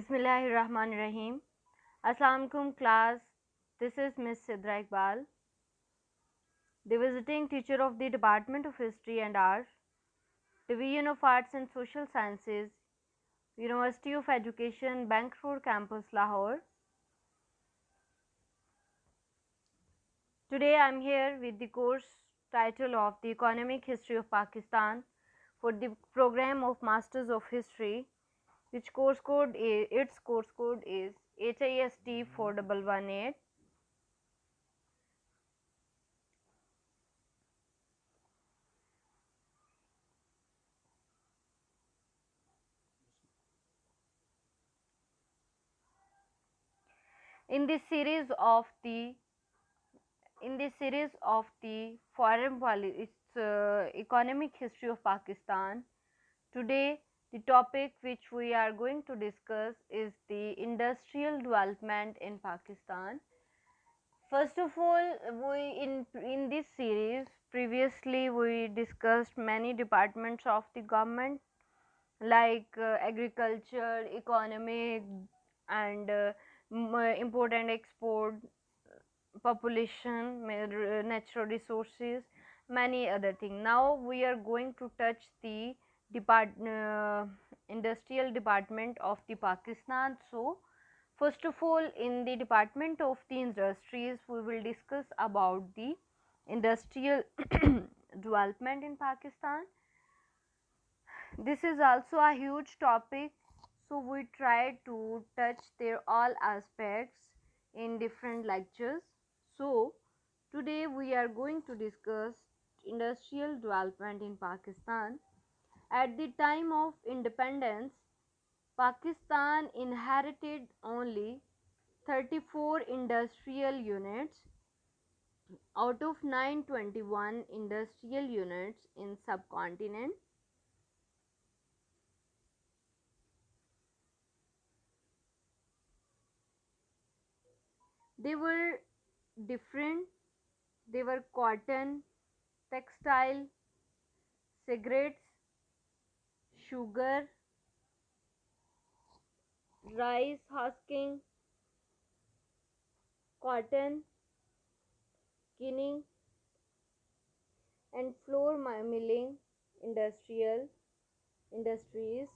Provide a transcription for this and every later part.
Bismillahirrahmanirrahim. Assalamu alaikum class. This is Miss Sidra Iqbal, the visiting teacher of the Department of History and Art, Division of Arts and Social Sciences, University of Education, Bank Road Campus, Lahore. Today I am here with the course title of the Economic History of Pakistan for the program of Masters of History, which its course code is HIST 4118. In this series of the foreign policy, economic history of Pakistan, today the topic which we are going to discuss is the industrial development in Pakistan. First of all, we in this series previously we discussed many departments of the government like agriculture, economic, and import and export, population, natural resources, many other things. Now we are going to touch the industrial department of the Pakistan. So first of all, in the department of the industries, we will discuss about the industrial development in Pakistan. This is also a huge topic, so we try to touch their all aspects in different lectures. So today we are going to discuss industrial development in Pakistan. At the time of independence, Pakistan inherited only 34 industrial units out of 921 industrial units in subcontinent. They were different. They were cotton, textile, cigarettes, sugar, rice husking, cotton, ginning, and flour milling industrial industries.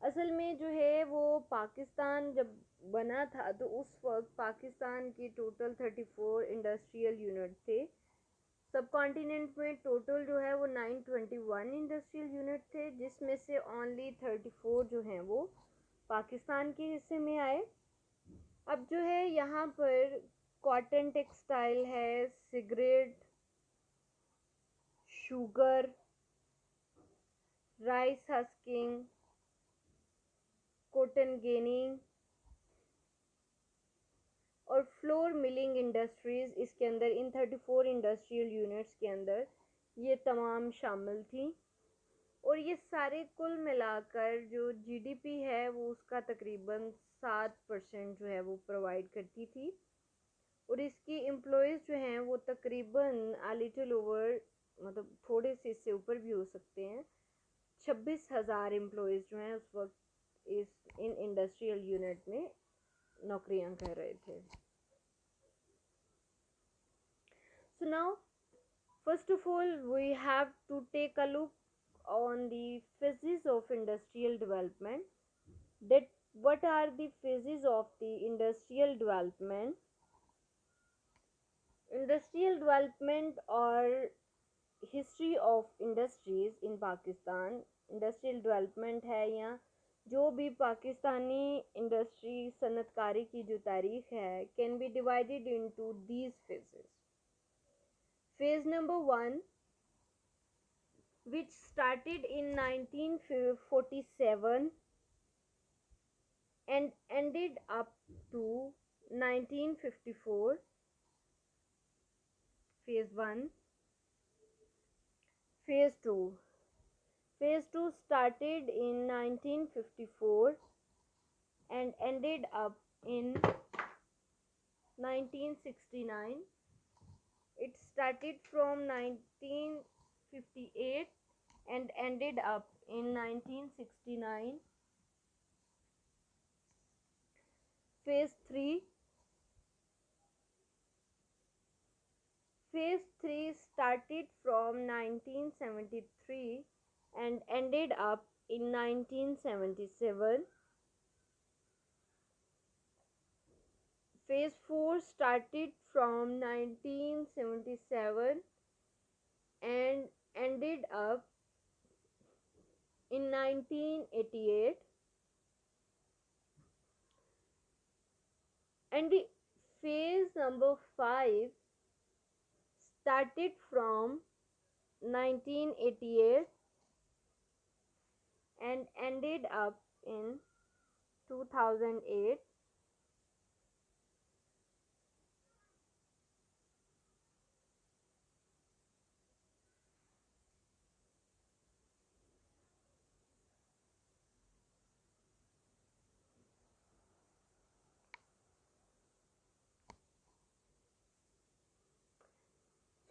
असल में जो है वो पाकिस्तान जब बना था तो उस वक्त पाकिस्तान की टोटल 34 इंडस्ट्रियल यूनिट थे. सब कॉन्टिनेंट में टोटल जो है वो 921 इंडस्ट्रियल यूनिट थे, जिसमें से ओनली 34 जो हैं वो पाकिस्तान के हिस्से में आए. अब जो है यहाँ पर कॉटन टेक्सटाइल है, cigarette, sugar, rice husking, cotton ginning और फ्लोर मिलिंग इंडस्ट्रीज़ इसके अंदर, इन 34 इंडस्ट्रियल यूनिट्स के अंदर ये तमाम शामिल थी. और ये सारे कुल मिलाकर जो जीडीपी है वो उसका तकरीबन 7% जो है वो प्रोवाइड करती थी. और इसकी एम्प्लॉयज़ जो हैं वो तकरीबन आ लिटिल ओवर, मतलब थोड़े से इससे ऊपर भी हो सकते हैं, 26,000 एम्प्लॉयज़ जो हैं उस वक्त इन इंडस्ट्रियल यूनिट में नौकरियां कर रहे थे. So now, first of all, we have to take a look on the phases of industrial development. That what are the phases of the industrial development? Industrial development or history of industries in Pakistan. Industrial development है या जो भी Pakistani industry सनतकारी की जो तारीख है, can be divided into these phases. Phase number 1, which started in 1947 and ended up to 1954. Phase 1. Phase 2. Phase 2 started in 1954 and ended up in 1969. It started from 1958 and ended up in 1969. phase 3. Phase 3 started from 1973 and ended up in 1977. Phase 4 started from 1977 and ended up in 1988, and the phase number 5 started from 1988 and ended up in 2008.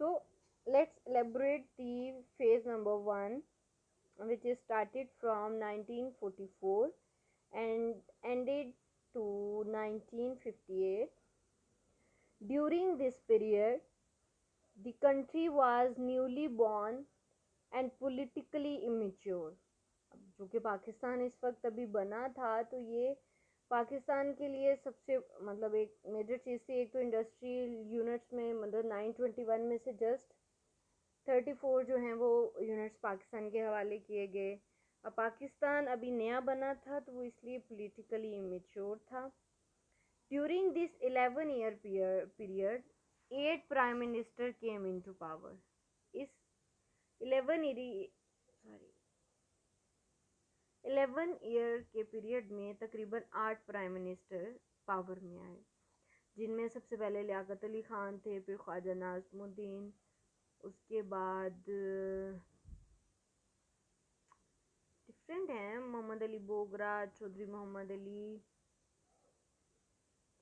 So let's elaborate the phase number 1, which is started from 1944 and ended to 1958. During this period, the country was newly born and politically immature. अब जो कि पाकिस्तान इस वक्त अभी बना था, तो ये पाकिस्तान के लिए सबसे मतलब एक मेजर चीज़ थी। एक तो इंडस्ट्रियल यूनिट्स में मतलब 921 में से जस्ट 34 जो हैं वो यूनिट्स पाकिस्तान के हवाले किए गए। अब पाकिस्तान अभी नया बना था, तो वो इसलिए पॉलिटिकली इमेच्योर था। During this 11-year period 8 prime minister came into power. इस 11 ईयर के पीरियड में तकरीबन 8 प्राइम मिनिस्टर पावर में आए, जिनमें सबसे पहले लियाकत अली ख़ान थे, फिर ख्वाजा नाज़मुद्दीन, उसके बाद डिफरेंट हैं, मोहम्मद अली बोगरा, चौधरी मोहम्मद अली,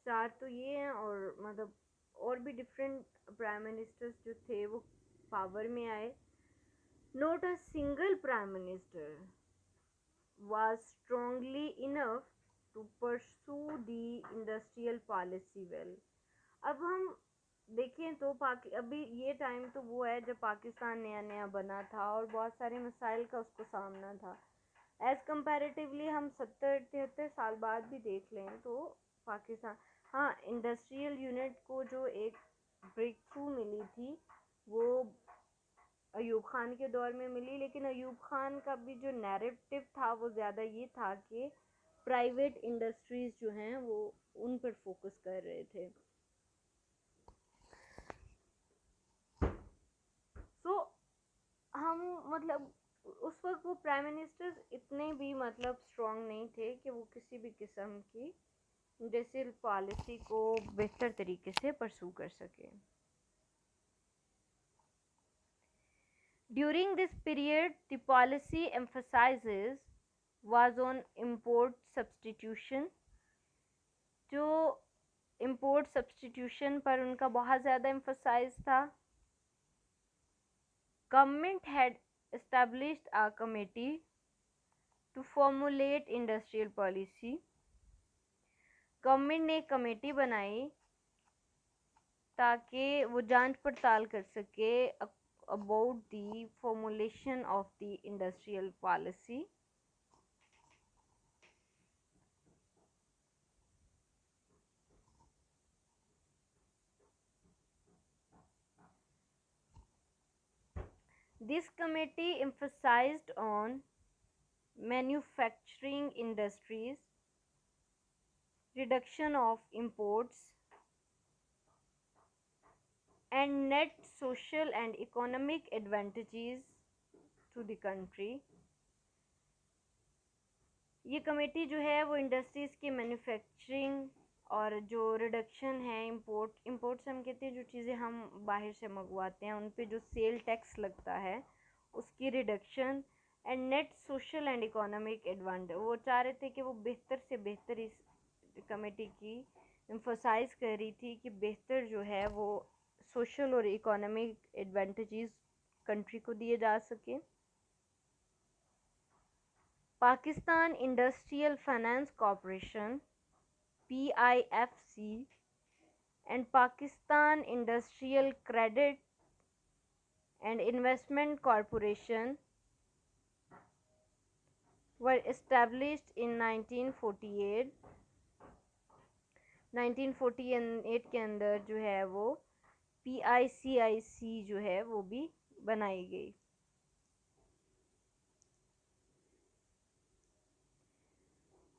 4 तो ये हैं, और मतलब और भी डिफरेंट प्राइम मिनिस्टर्स जो थे वो पावर में आए। Not a single prime minister was strongly enough to pursue the industrial policy well. अब हम देखें तो अभी ये टाइम तो वो है जब पाकिस्तान नया नया बना था और बहुत सारे मसाइल का उसको सामना था। एज़ कंपैरेटिवली हम 70-73 साल बाद भी देख लें तो पाकिस्तान, हाँ, इंडस्ट्रियल यूनिट को जो एक ब्रेक थ्रू मिली थी वो अयूब ख़ान के दौर में मिली, लेकिन अयूब ख़ान का भी जो नैरेटिव था वो ज़्यादा ये था कि प्राइवेट इंडस्ट्रीज़ जो हैं वो उन पर फोकस कर रहे थे। सो हम मतलब उस वक्त वो प्राइम मिनिस्टर्स इतने भी मतलब स्ट्रॉन्ग नहीं थे कि वो किसी भी किस्म की इंडस्ट्रियल पॉलिसी को बेहतर तरीके से परसू कर सके। During this period, the policy emphasizes was on import substitution. जो import substitution पर उनका बहुत ज़्यादा emphasize था। Government had established a committee to formulate industrial policy. Government ने एक कमेटी बनाई ताकि वो जांच पड़ताल कर सके about the formulation of the industrial policy. This committee emphasized on manufacturing industries, reduction of imports, and net social and economic advantages to the country. ये कमेटी जो है वो इंडस्ट्रीज़ की मैन्युफैक्चरिंग और जो रिडक्शन है इंपोर्ट से हम कहते हैं जो चीज़ें हम बाहर से मंगवाते हैं उन पे जो सेल टैक्स लगता है उसकी reduction, and net social and economic advantage. वो चाह रहे थे कि वो बेहतर से बेहतर, इस कमेटी की एम्फोसाइज कर रही थी कि बेहतर जो है वो सोशल और इकोनॉमिक एडवांटेजेस कंट्री को दिए जा सके। Pakistan industrial finance corporation PIFC, and Pakistan Industrial Credit and Investment Corporation were established in 1948. 1948 के अंदर जो है वो PICIC जो है वो भी बनाई गई।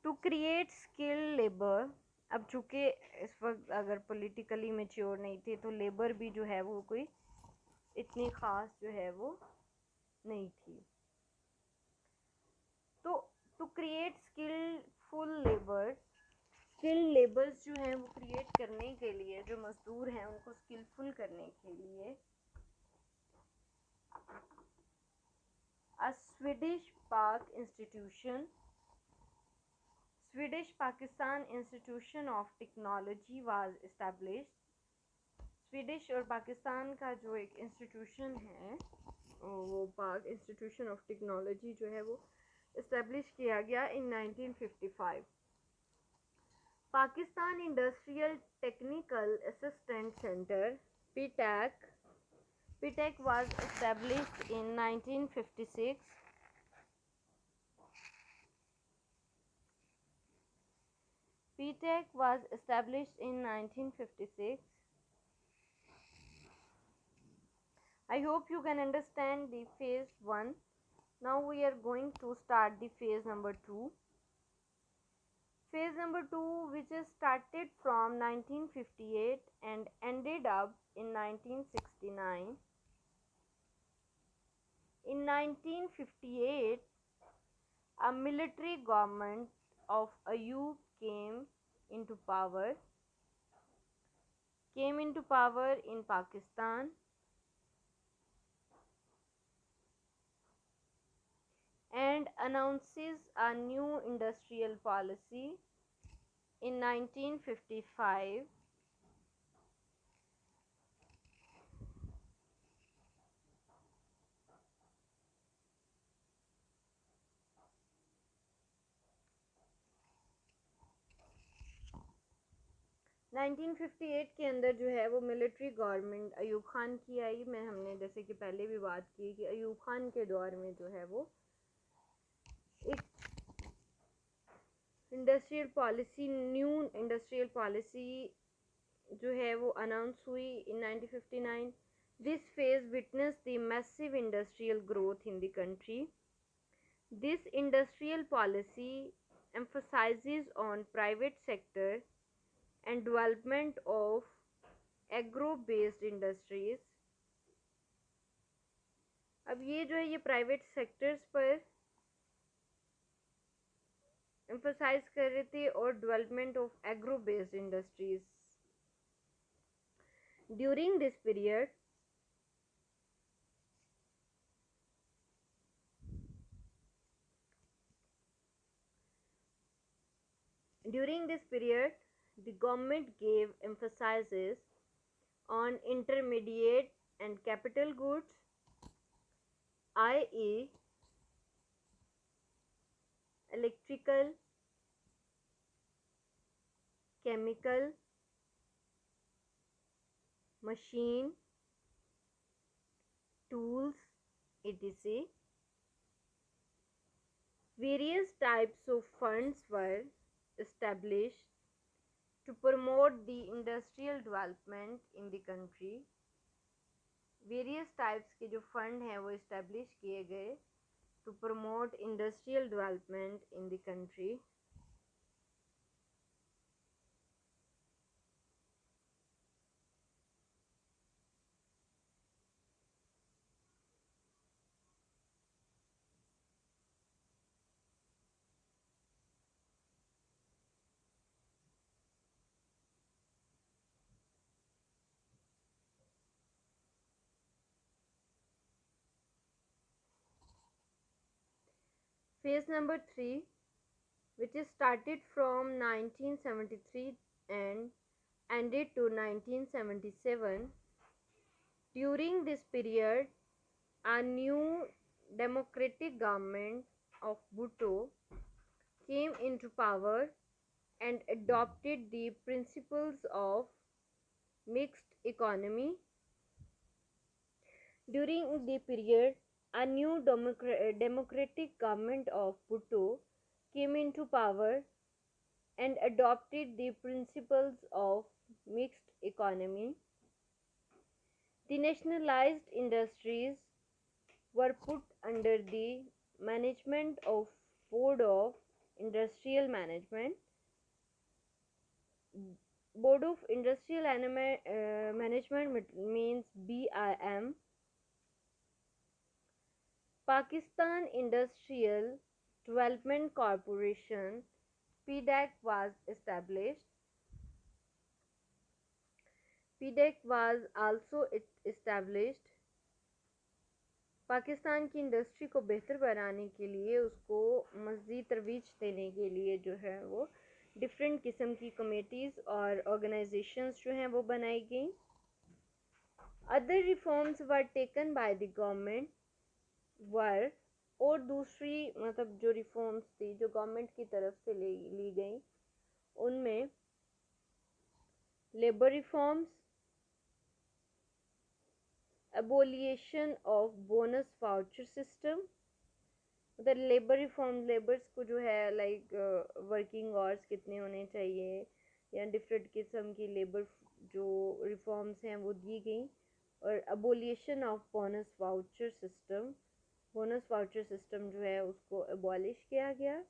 टू क्रिएट स्किल्ड लेबर, अब चूँकि इस वक्त अगर पॉलिटिकली मेच्योर नहीं थे तो लेबर भी जो है वो कोई इतनी ख़ास जो है वो नहीं थी। तो to create skilful labour, skilled labours जो हैं वो क्रिएट करने के लिए, जो मजदूर हैं उनको स्किलफुल करने के लिए अ स्वीडिश पाक institution, Swedish Pakistan institution of technology was established. Swedish और पाकिस्तान का जो एक इंस्टीट्यूशन है वो पाक इंस्टीट्यूशन ऑफ टेक्नोलॉजी जो है वो इस्टेब्लिश किया गया इन 1955। Pakistan industrial technical assistant centre PTAC was established in 1956. PTAC was established in 1956. I hope you can understand the phase 1. Now we are going to start the phase number 2. Phase number 2, which is started from 1958 and ended up in 1969. In 1958, a military government of Ayub came into power in Pakistan, and announces a new industrial policy in 1955. Nineteen fifty eight के अंदर जो है वो military government Ayub Khan की आई। मैं हमने जैसे कि पहले भी बात की कि अयूब ख़ान के दौर में जो है वो एक न्यू इंडस्ट्रियल पॉलिसी जो है वो अनाउंस हुई इन 1959. This phase witness the massive industrial growth in the country. This industrial policy emphasizes on private sector and development of agro-based industries. अब ये जो है ये प्राइवेट सेक्टर्स पर एम्फसाइज कर रहे थे और development of agro based industries. During this period the government gave emphasis on intermediate and capital goods, i.e. electrical, chemical, machine, tools, etc. Various types of funds were established to promote the industrial development in the country. Various types के जो fund हैं वो establish किए गए to promote industrial development in the country. Phase number 3, which is started from 1973 and ended to 1977. During this period, a new democratic government of Bhutto came into power and adopted the principles of mixed economy. During the period, a new democratic government of Bhutto came into power and adopted the principles of mixed economy. The nationalized industries were put under the management of Board of Industrial Management. Board of Industrial Management means BIM. Pakistan Industrial Development Corporation PDEC was established. PDEC was also established. Pakistan की industry को बेहतर बनाने के लिए, उसको मज़ीद तरवीज देने के लिए जो है वो डिफरेंट किस्म की कमेटीज़ और ऑर्गेनाइजेशंस जो हैं वो बनाई गई. Other reforms were taken by the government were, और दूसरी मतलब जो रिफॉर्म्स थी जो गवर्नमेंट की तरफ से ली गई उनमें labour reforms, abolition of bonus voucher system, मतलब लेबर रिफॉर्म, लेबर्स को जो है लाइक वर्किंग आवर्स कितने होने चाहिए या डिफरेंट किस्म की लेबर जो रिफॉर्म्स हैं वो दी गई. और abolition of bonus voucher system, bonus voucher system जो है उसको एबॉलिश किया गया.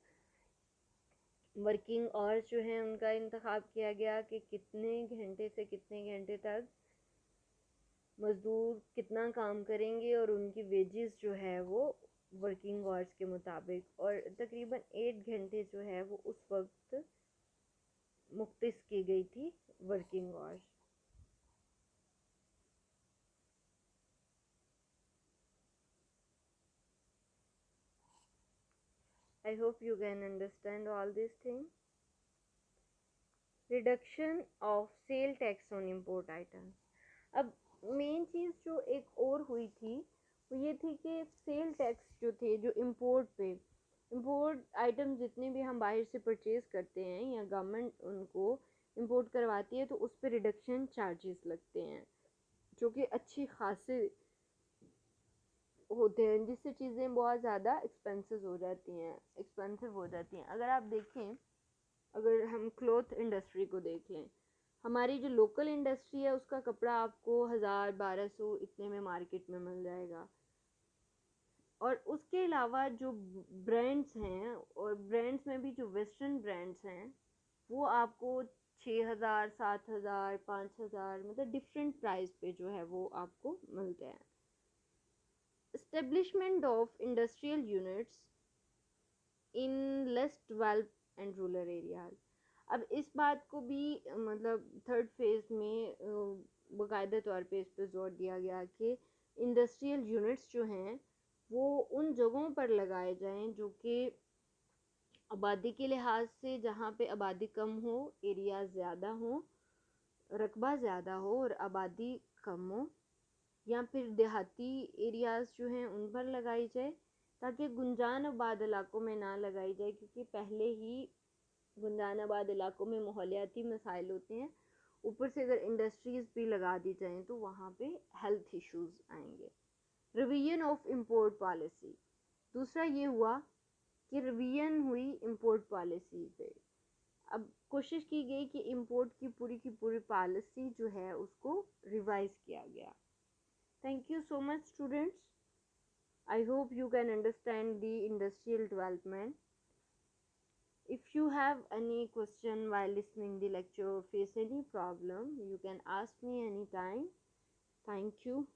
वर्किंग आवर्स जो है उनका इंतखाब किया गया कि कितने घंटे से कितने घंटे तक मज़दूर कितना काम करेंगे और उनकी वेजेस जो है वो वर्किंग आवर्स के मुताबिक, और तकरीबन 8 घंटे जो है वो उस वक्त मुख्तस की गई थी working hours. I hope you can understand all these things. Reduction of sale tax on import items. अब मेन चीज़ जो एक और हुई थी वो ये थी कि सेल टैक्स जो थे जो इंपोर्ट पे, इंपोर्ट आइटम जितने भी हम बाहर से परचेज़ करते हैं या गवर्नमेंट उनको इंपोर्ट करवाती है तो उस पर रिडक्शन चार्जेस लगते हैं जो कि अच्छी खासे होते हैं, जिससे चीज़ें बहुत ज़्यादा एक्सपेंसिव हो जाती हैं. अगर आप देखें, अगर हम क्लॉथ इंडस्ट्री को देख लें, हमारी जो लोकल इंडस्ट्री है उसका कपड़ा आपको 1000-1200 इतने में मार्केट में मिल जाएगा. और उसके अलावा जो ब्रांड्स हैं, और ब्रांड्स में भी जो वेस्टर्न ब्रांड्स हैं वो आपको 6000, 7000, 5000 मतलब डिफरेंट प्राइस पे जो है वो आपको मिलते हैं. Establishment of industrial units in less developed and rural areas. अब इस बात को भी मतलब थर्ड फेज में बाकायदा तौर पे इस पर जोर दिया गया कि इंडस्ट्रियल यूनिट्स जो हैं वो उन जगहों पर लगाए जाएं जो कि आबादी के लिहाज से, जहाँ पे आबादी कम हो, एरिया ज़्यादा हो, रकबा ज़्यादा हो और आबादी कम हो, या फिर देहाती एरियाज़ जो हैं उन पर लगाई जाए, ताकि गुंजान आबाद इलाकों में ना लगाई जाए, क्योंकि पहले ही गुंजान आबाद इलाकों में माहौलियाती मसाइल होते हैं. ऊपर से अगर इंडस्ट्रीज़ भी लगा दी जाएं तो वहाँ पे हेल्थ इश्यूज़ आएंगे. रिवीजन ऑफ इम्पोर्ट पॉलिसी, दूसरा ये हुआ कि रिवीजन हुई इम्पोर्ट पॉलिसी पे. अब कोशिश की गई कि इम्पोर्ट की पूरी पॉलिसी जो है उसको रिवाइज किया गया. Thank you so much, students. I hope you can understand the industrial development. If you have any question while listening the lecture or face any problem, you can ask me anytime. Thank you.